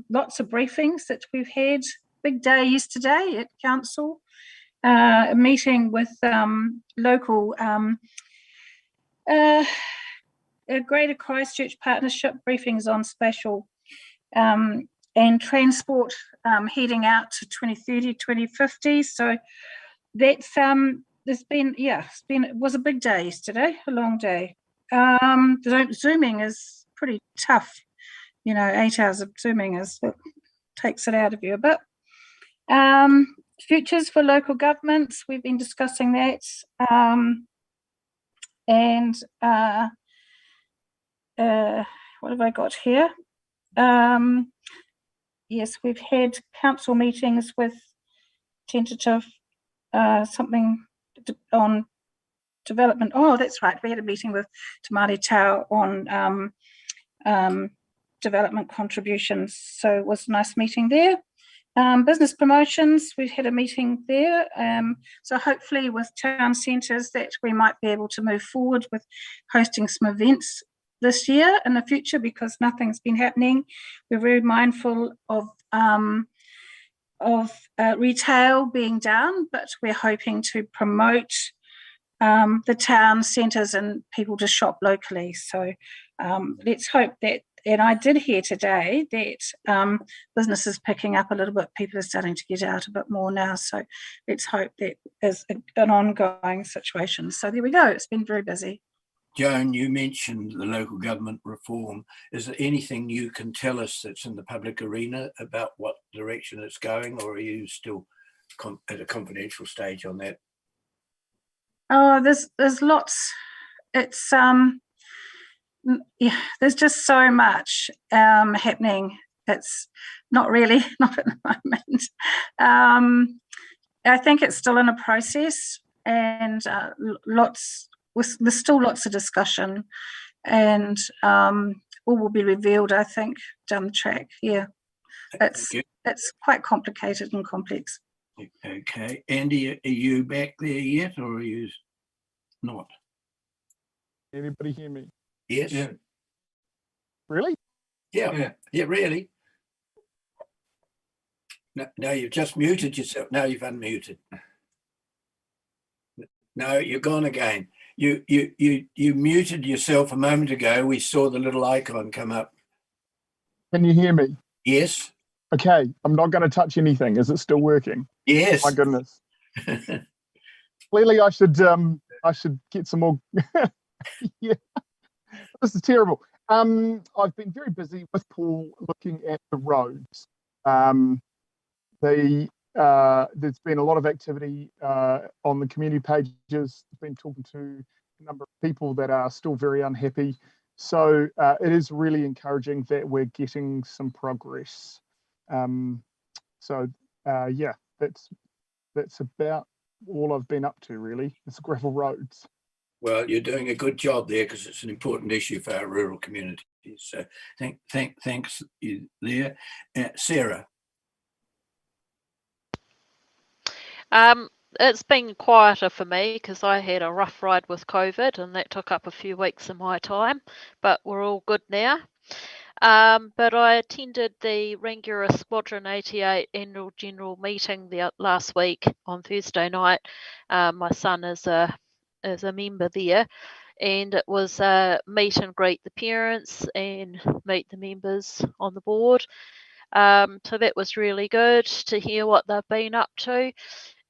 lots of briefings that we've had. Big day yesterday at council, a meeting with local Greater Christchurch Partnership, briefings on spatial and transport heading out to 2030, 2050. So that's it was a big day yesterday, a long day. Zooming is pretty tough. 8 hours of Zooming takes it out of you a bit. Futures for local governments, we've been discussing that. What have I got here? Yes, we've had council meetings with tentative something on development. Oh, that's right. We had a meeting with Te Māori Tau on development contributions. So it was a nice meeting there. Business promotions, we've had a meeting there. So hopefully with town centres that we might be able to move forward with hosting some events this year in the future, because nothing's been happening. We're very mindful of retail being down, but we're hoping to promote the town centres and people to shop locally. So let's hope that. And I did hear today that business is picking up a little bit. People are starting to get out a bit more now. So let's hope that is an ongoing situation. So there we go. It's been very busy. Joan, you mentioned the local government reform. Is there anything you can tell us that's in the public arena about what direction it's going, or are you still at a confidential stage on that? Oh, there's lots. It's there's just so much happening. It's not at the moment. I think it's still in a process, and there's still lots of discussion, and all will be revealed, I think, down the track. Yeah, it's quite complicated and complex. Okay, Andy, are you back there yet, or are you not? Anybody hear me? Yes. Yeah. Really? Yeah, really. No, you've just muted yourself. Now you've unmuted. No, you're gone again. You muted yourself a moment ago. We saw the little icon come up. Can you hear me? Yes. Okay, I'm not going to touch anything. Is it still working? Yes. My goodness. Clearly, I should I should get some more. Yeah, this is terrible. I've been very busy with Paul looking at the roads. There's been a lot of activity on the community pages. Been talking to a number of people that are still very unhappy. So it is really encouraging that we're getting some progress. Yeah, that's about all I've been up to, really. It's gravel roads. Well, you're doing a good job there because it's an important issue for our rural communities. So thanks you there. Sarah. It's been quieter for me because I had a rough ride with COVID and that took up a few weeks of my time, but we're all good now. But I attended the Rangiora Squadron 88 annual general meeting last week on Thursday night. My son is a member there, and it was meet and greet the parents and meet the members on the board. So that was really good to hear what they've been up to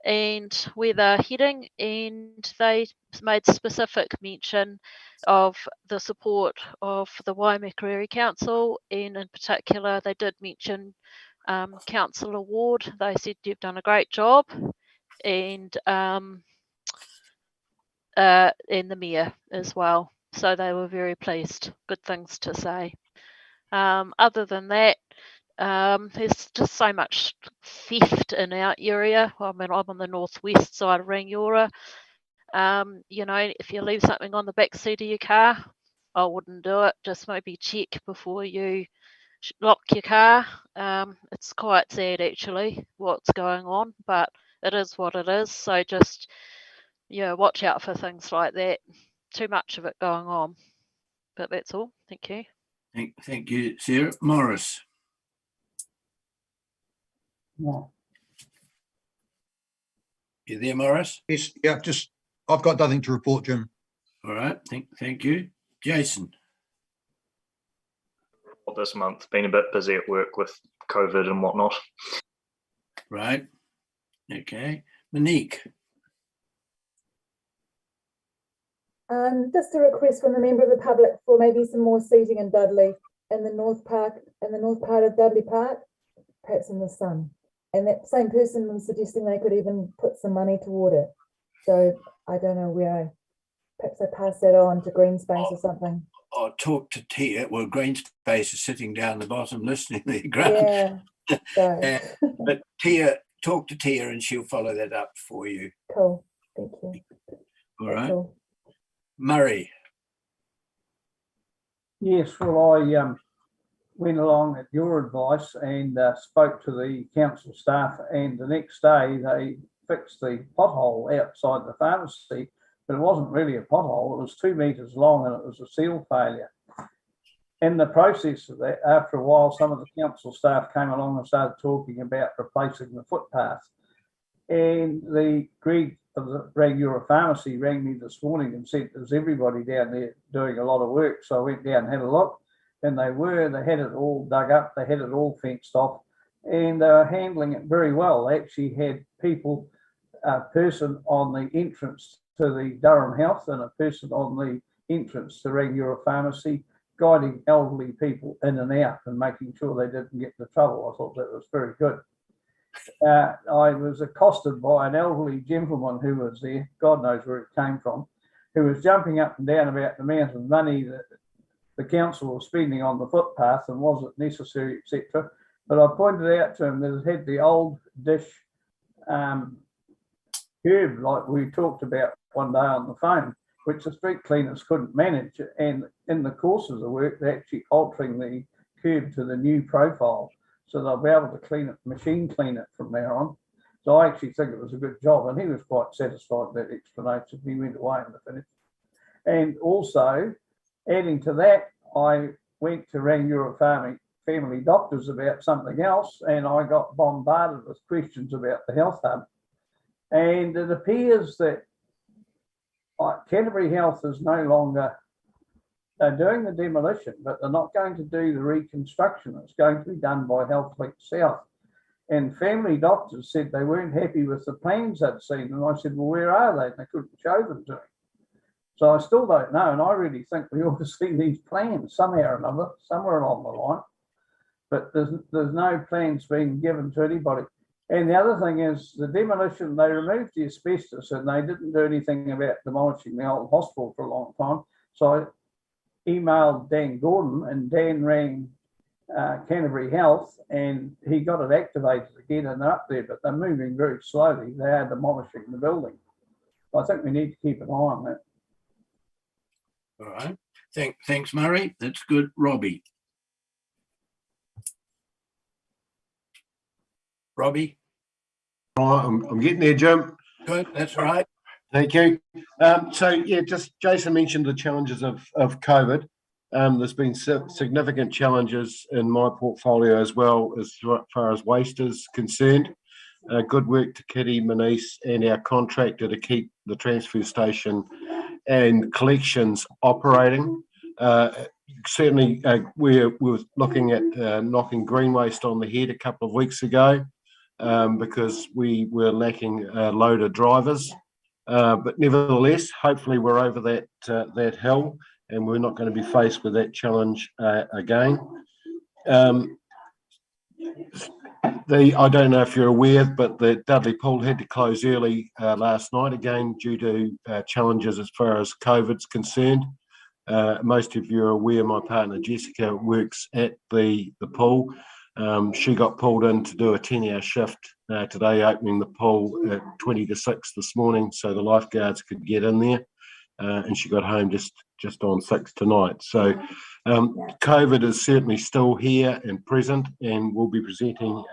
and where they're heading, and they made specific mention of the support of the Waimakariri Council, and in particular they did mention Council Award. They said you've done a great job, and the Mayor as well. So they were very pleased. Good things to say. Other than that, there's just so much theft in our area. I mean, I'm on the northwest side of Rangiora. You know, if you leave something on the back seat of your car, I wouldn't do it. Just maybe check before you lock your car. It's quite sad actually what's going on, but it is what it is. So just, yeah, watch out for things like that. Too much of it going on. But that's all. Thank you. Thank you, Sarah. Morris. Yeah. You there, Morris? Yes, yeah, I've got nothing to report, Jim. All right, thank you. Jason. This month, been a bit busy at work with COVID and whatnot. Right. Okay. Monique. Just a request from a member of the public for maybe some more seating in Dudley, in the north part of Dudley Park, perhaps in the sun. And that same person was suggesting they could even put some money toward it. So I don't know where perhaps I pass that on to Green Space or something. I'll talk to Tia. Well, Green Space is sitting down the bottom listening to the ground. Yeah. So. But Tia, talk to Tia and she'll follow that up for you. Cool. Thank you. All right. Cool. Murray. Yes, well, I went along at your advice and spoke to the council staff, and the next day they fixed the pothole outside the pharmacy, but it wasn't really a pothole. It was 2 meters long and it was a seal failure. In the process of that, after a while, some of the council staff came along and started talking about replacing the footpath. And the Greg of the Rangiora Pharmacy rang me this morning and said there's everybody down there doing a lot of work. So I went down and had a look, and they had it all dug up, they had it all fenced off, and they were handling it very well. They actually had people, a person on the entrance to the Durham Health and a person on the entrance to Rangiora Pharmacy, guiding elderly people in and out and making sure they didn't get into trouble. I thought that was very good. I was accosted by an elderly gentleman who was there, God knows where it came from, who was jumping up and down about the amount of money that the council was spending on the footpath and was it necessary, etc. But I pointed out to him that it had the old dish curb like we talked about one day on the phone, which the street cleaners couldn't manage. And in the course of the work, they're actually altering the curb to the new profile. So they'll be able to clean it, machine clean it from there on. So I actually think it was a good job, and he was quite satisfied with that explanation. He went away in the finish. And also, adding to that, I went to Rangiora Family Doctors about something else, and I got bombarded with questions about the health hub. And it appears that Canterbury Health is no longer, they're doing the demolition, but they're not going to do the reconstruction. It's going to be done by Health Link South. And Family Doctors said they weren't happy with the plans they'd seen. And I said, well, where are they? And they couldn't show them to me. So I still don't know, and I really think we ought to see these plans somehow or another, somewhere along the line. But there's no plans being given to anybody. And the other thing is the demolition, they removed the asbestos and they didn't do anything about demolishing the old hospital for a long time. So I emailed Dan Gordon, and Dan rang Canterbury Health, and he got it activated again, and they're up there, but they're moving very slowly. They are demolishing the building. I think we need to keep an eye on that. All right. Thanks, Murray. That's good. Robbie. Robbie. Right, I'm getting there, Jim. Good. That's right. Thank you. So yeah, just Jason mentioned the challenges of COVID. There's been significant challenges in my portfolio as well as far as waste is concerned. Good work to Kitty, Manise and our contractor to keep the transfer station and collections operating. Certainly, we were looking at knocking green waste on the head a couple of weeks ago because we were lacking a load of drivers. But nevertheless, hopefully we're over that hill and we're not going to be faced with that challenge again. I don't know if you're aware, but the Dudley Pool had to close early last night again due to challenges as far as COVID's concerned. Most of you are aware my partner Jessica works at the pool. She got pulled in to do a 10-hour shift today, opening the pool at 20 to 6 this morning so the lifeguards could get in there, and she got home just on 6 tonight. So COVID is certainly still here and present and will be presenting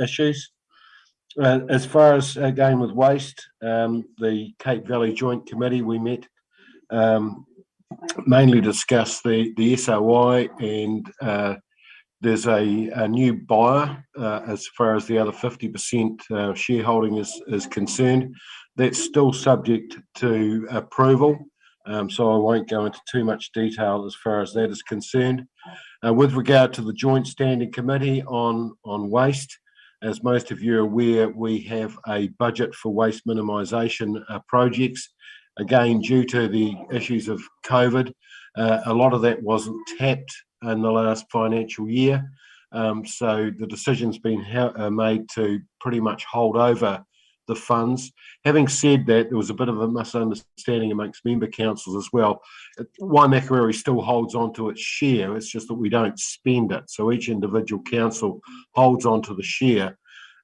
issues. As far as again with waste, the Cape Valley Joint Committee, we met mainly discuss the SOI, and there's a new buyer as far as the other 50% shareholding is concerned. That's still subject to approval, so I won't go into too much detail as far as that is concerned. With regard to the Joint Standing Committee on waste, as most of you are aware, we have a budget for waste minimisation projects. Again, due to the issues of COVID, a lot of that wasn't tapped in the last financial year. So the decision's been made to pretty much hold over the funds. Having said that, there was a bit of a misunderstanding amongst member councils as well. Waimakariri still holds on to its share, it's just that we don't spend it. So each individual council holds on to the share.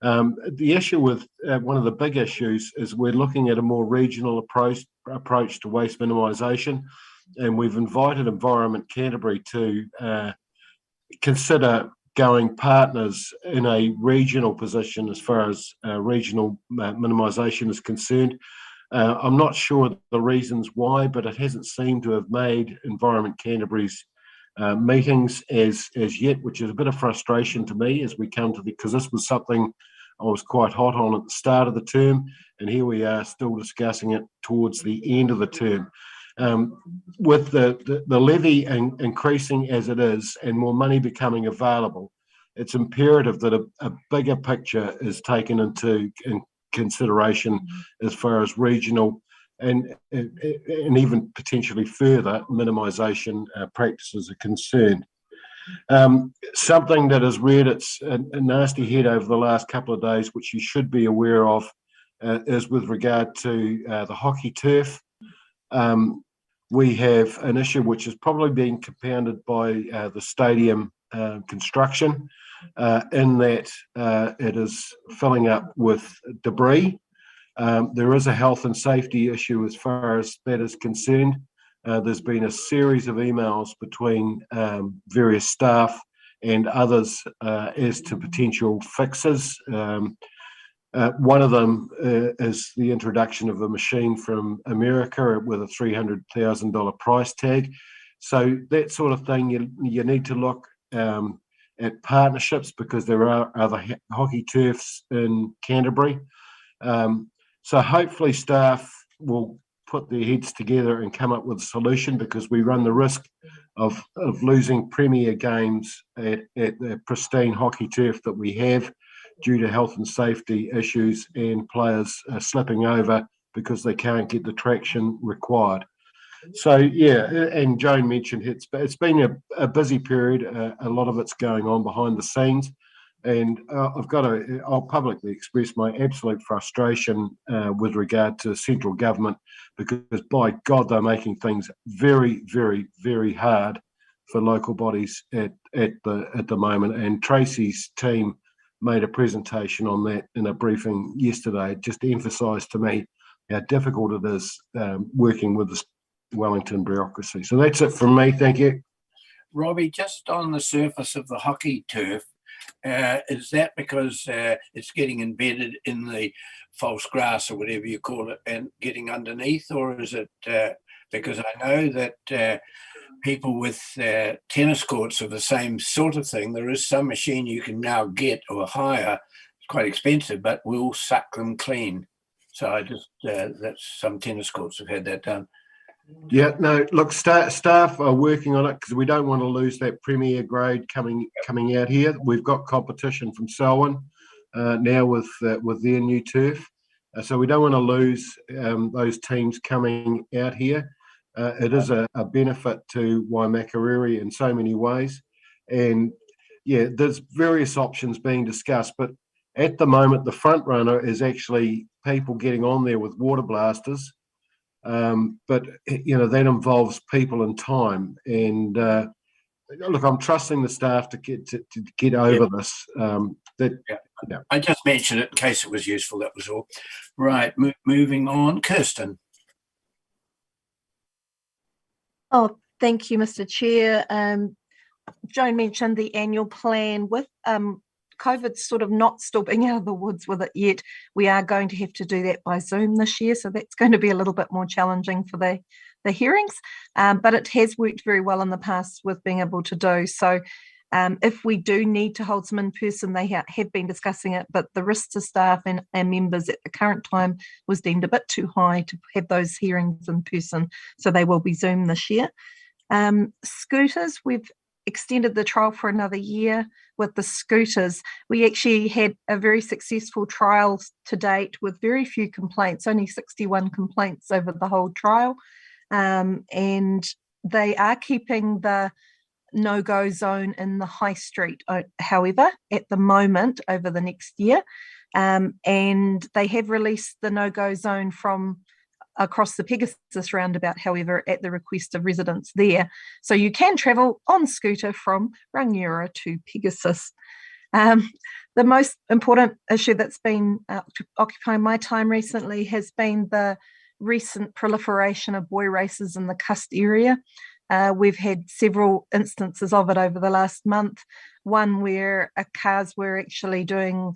The issue with one of the big issues is we're looking at a more regional approach to waste minimisation, and we've invited Environment Canterbury to consider going partners in a regional position as far as regional minimisation is concerned. I'm not sure the reasons why, but it hasn't seemed to have made Environment Canterbury's meetings as yet, which is a bit of frustration to me as we come to because this was something I was quite hot on at the start of the term, and here we are still discussing it towards the end of the term. With the levy increasing as it is and more money becoming available, it's imperative that a bigger picture is taken into consideration as far as regional and even potentially further minimisation practices are concerned. Something that has reared its a nasty head over the last couple of days, which you should be aware of, is with regard to the hockey turf. We have an issue which is probably being compounded by the stadium construction, in that it is filling up with debris. There is a health and safety issue as far as that is concerned. There's been a series of emails between various staff and others as to potential fixes. One of them is the introduction of a machine from America with a $300,000 price tag. So that sort of thing, you need to look at partnerships because there are other hockey turfs in Canterbury. So hopefully staff will put their heads together and come up with a solution, because we run the risk of losing premier games at the pristine hockey turf that we have due to health and safety issues and players slipping over because they can't get the traction required. So yeah, and Joan mentioned it's been a busy period. A lot of it's going on behind the scenes, and I'll publicly express my absolute frustration with regard to central government, because by God, they're making things very, very, very hard for local bodies at the moment. And Tracy's team made a presentation on that in a briefing yesterday, just to emphasise to me how difficult it is working with the Wellington bureaucracy. So that's it from me. Thank you. Robbie, just on the surface of the hockey turf, is that because it's getting embedded in the false grass or whatever you call it and getting underneath, or is it because I know that people with tennis courts are the same sort of thing? There is some machine you can now get or hire, it's quite expensive, but will suck them clean. So I just, that's some tennis courts have had that done. Yeah, no, look, staff are working on it because we don't want to lose that premier grade coming out here. We've got competition from Selwyn now with their new turf. So we don't want to lose those teams coming out here. It is a benefit to Waimakariri in so many ways. And yeah, there's various options being discussed, but at the moment, the front runner is actually people getting on there with water blasters. But you know, that involves people and time. And look, I'm trusting the staff to get over this. I just mentioned it in case it was useful. That was all. Right, moving on. Kirsten. Oh, thank you, Mr. Chair. Joan mentioned the annual plan. With COVID sort of not still being out of the woods with it yet, we are going to have to do that by Zoom this year. So that's going to be a little bit more challenging for the hearings, but it has worked very well in the past with being able to do. So if we do need to hold some in person, they have been discussing it, but the risk to staff and members at the current time was deemed a bit too high to have those hearings in person. So they will be Zoom this year. Scooters, we've extended the trial for another year with the scooters. We actually had a very successful trial to date with very few complaints, only 61 complaints over the whole trial. And they are keeping the no-go zone in the high street, however, at the moment over the next year. And they have released the no-go zone from across the Pegasus roundabout, however, at the request of residents there. So you can travel on scooter from Rangiora to Pegasus. The most important issue that's been occupying my time recently has been the recent proliferation of boy races in the Cust area. We've had several instances of it over the last month. One where cars were actually doing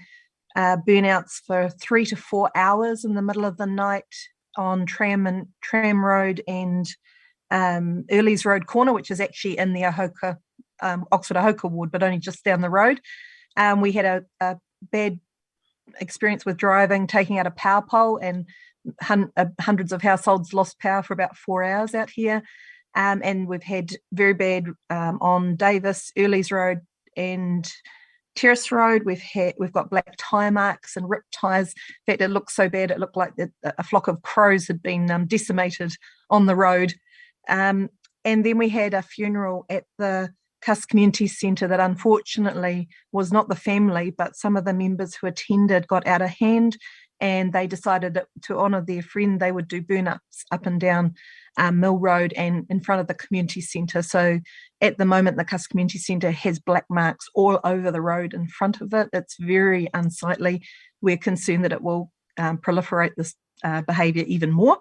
burnouts for 3 to 4 hours in the middle of the night on Tram Road and Earlys Road corner, which is actually in the Oxford Ahoka ward, but only just down the road. We had a bad experience with driving, taking out a power pole, and hundreds of households lost power for about 4 hours out here. And we've had very bad on Davis, Earlys Road and Terrace Road. We've got black tyre marks and ripped tyres. In fact, it looked so bad it looked like a flock of crows had been decimated on the road. And then we had a funeral at the Cust Community Centre that unfortunately was not the family, but some of the members who attended got out of hand, and they decided that to honour their friend, they would do burn-ups up and down Mill Road and in front of the community centre. So at the moment, the Cust Community Centre has black marks all over the road in front of it. It's very unsightly. We're concerned that it will proliferate this behaviour even more.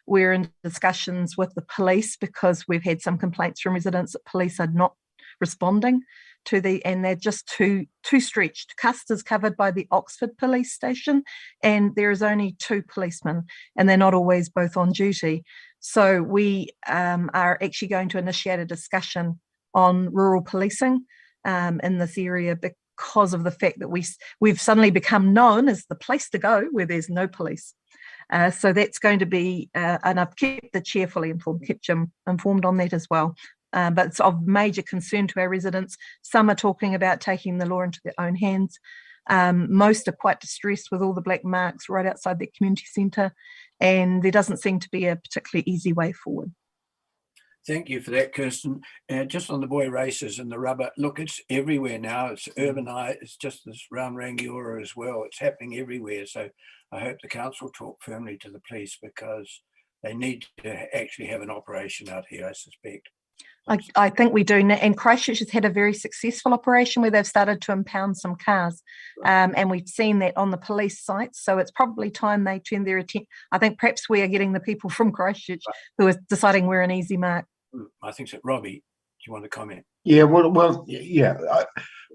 We're in discussions with the police because we've had some complaints from residents that police are not responding to and they're just too stretched. Cust is covered by the Oxford Police Station, and there is only 2 policemen, and they're not always both on duty. So we are actually going to initiate a discussion on rural policing in this area because of the fact that we've suddenly become known as the place to go where there's no police. So that's going to be, and I've kept the chair fully informed, kept Jim informed on that as well. But it's of major concern to our residents. Some are talking about taking the law into their own hands. Most are quite distressed with all the black marks right outside their community centre, and there doesn't seem to be a particularly easy way forward. Thank you for that, Kirsten. Just on the boy races and the rubber, look, it's everywhere now. It's urbanised. It's just as around Rangiora as well. It's happening everywhere. So I hope the council talk firmly to the police, because they need to actually have an operation out here, I suspect. I think we do. And Christchurch has had a very successful operation where they've started to impound some cars. And we've seen that on the police sites. So it's probably time they turn their attention. I think perhaps we are getting the people from Christchurch who are deciding we're an easy mark. I think so. Robbie, do you want to comment? Yeah, yeah.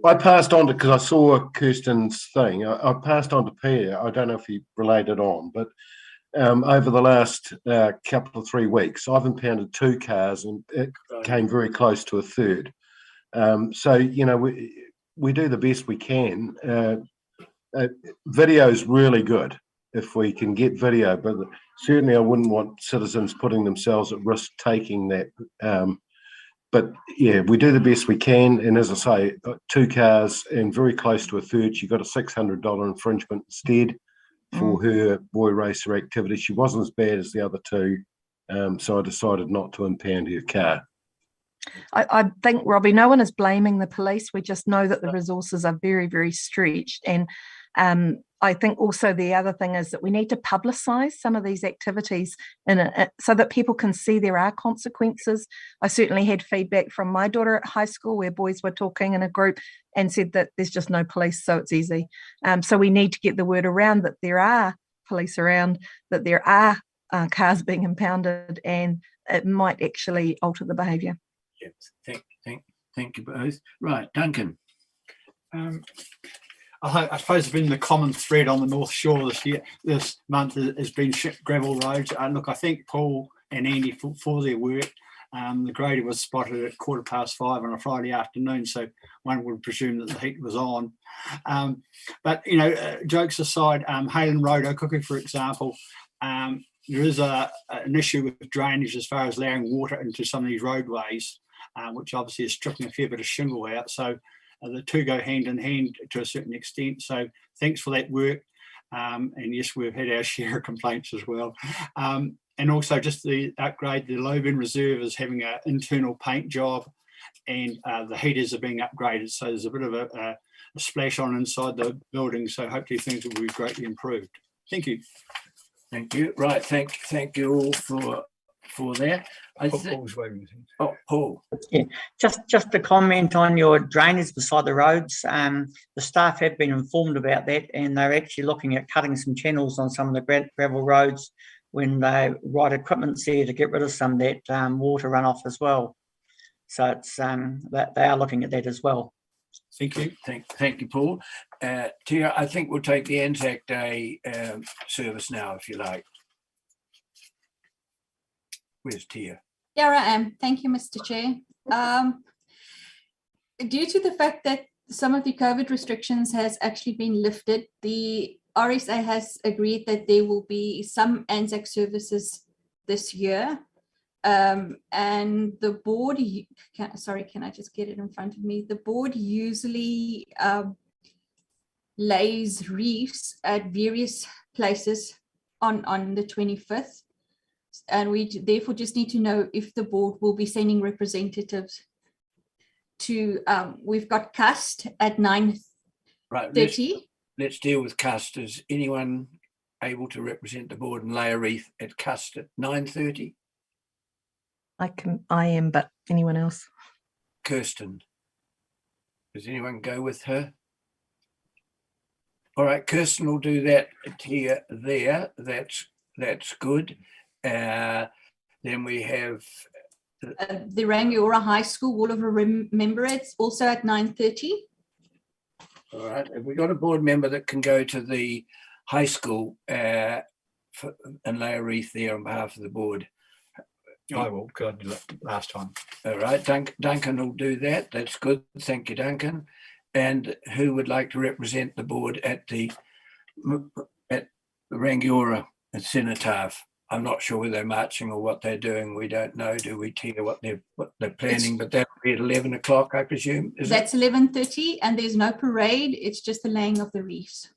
I passed on to, because I saw Kirsten's thing, I passed on to Peter. I don't know if he related on, but over the last couple of 3 weeks, I've impounded 2 cars and it came very close to a third. So, you know, we do the best we can. Video is really good if we can get video, but certainly I wouldn't want citizens putting themselves at risk taking that. But yeah, we do the best we can. And as I say, 2 cars and very close to a third, she got a $600 infringement instead for her boy racer activity. She wasn't as bad as the other 2. So I decided not to impound her car. I think, Robbie, no one is blaming the police. We just know that the resources are very, very stretched. And I think also the other thing is that we need to publicise some of these activities so that people can see there are consequences. I certainly had feedback from my daughter at high school where boys were talking in a group and said that there's just no police, so it's easy. So we need to get the word around that there are police around, that there are cars being impounded, and it might actually alter the behaviour. Yep. Thank you both. Right, Duncan. I suppose it's been the common thread on the North Shore this month has been gravel roads. Look, I thank Paul and Andy for their work. The grader was spotted at 5:15 on a Friday afternoon, so one would presume that the heat was on. But, you know, jokes aside, Halen Road, Okuku, for example, there is an issue with drainage as far as allowing water into some of these roadways, which obviously is stripping a fair bit of shingle out. So the 2 go hand in hand to a certain extent. So thanks for that work. And yes, we've had our share of complaints as well. And also just the upgrade, the Loban Reserve is having an internal paint job, and the heaters are being upgraded. So there's a bit of a splash on inside the building. So hopefully things will be greatly improved. Thank you. Thank you. Right. Thank you all for that. Paul's waving his hand. Oh, Paul. Yeah, just to comment on your drainage beside the roads. The staff have been informed about that, and they're actually looking at cutting some channels on some of the gravel roads when the right equipment's there to get rid of some of that water runoff as well. So it's that they are looking at that as well. Thank you. Thank you, Paul. Tia, I think we'll take the Anzac Day service now, if you like. Where's Tia? Here I am. Thank you, Mr. Chair. Due to the fact that some of the COVID restrictions has actually been lifted, the RSA has agreed that there will be some Anzac services this year. And the board, can I just get it in front of me? The board usually lays reefs at various places on the 25th. And we therefore just need to know if the board will be sending representatives to, we've got Cust at 9:30. Right, let's deal with Cust. Is anyone able to represent the board and lay a wreath at Cust at 9:30? I am, but anyone else? Kirsten. Does anyone go with her? All right, Kirsten will do that here, there. That's good. Then we have the Rangiora High School Wall of Remembrance, also at 9:30. All right. Have we got a board member that can go to the high school and lay a wreath there on behalf of the board? I will, because I did it last time. All right. Duncan will do that. That's good. Thank you, Duncan. And who would like to represent the board at the Rangiora at Cenotaph? I'm not sure whether they're marching or what they're doing. We don't know, do we, Tia, what they're planning? But that'll be at 11 o'clock, I presume. That's 11:30, and there's no parade. It's just the laying of the wreaths.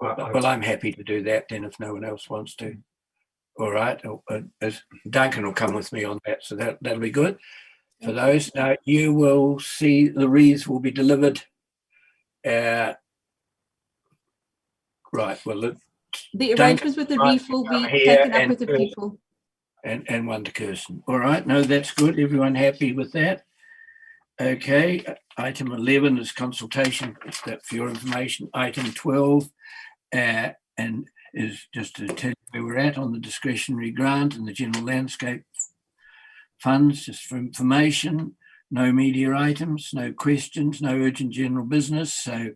Well, I'm happy to do that then if no one else wants to. All right. Duncan will come with me on that, so that'll be good. For those, now you will see the wreaths will be delivered. Right. Well, The arrangements with the wreath will be taken up with the people. And one to Kirsten. All right. No, that's good. Everyone happy with that? Okay. Item 11 is consultation. Is that for your information? Item 12 and is just to tell you where we're at on the discretionary grant and the general landscape funds, just for information. No media items, no questions, no urgent general business. So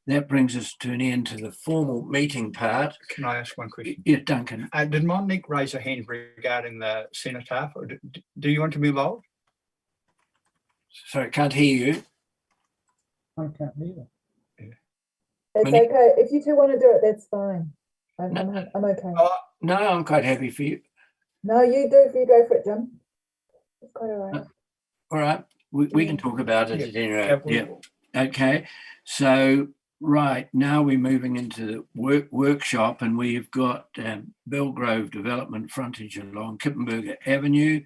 that brings us to an end to the formal meeting part. Can I ask one question? Yeah, Duncan. Did Monique raise her hand regarding the cenotaph? Or do you want to be involved? Sorry, can't hear you. I can't either. It's Monique? okay. If you two want to do it, that's fine. I'm okay. No, I'm quite happy for you. No, you do. If you go for it, Jim. It's quite all right. All right. We can talk about it at any rate. Yeah. Okay. So, right, now we're moving into the workshop, and we've got Belgrove development frontage along Kippenberger Avenue.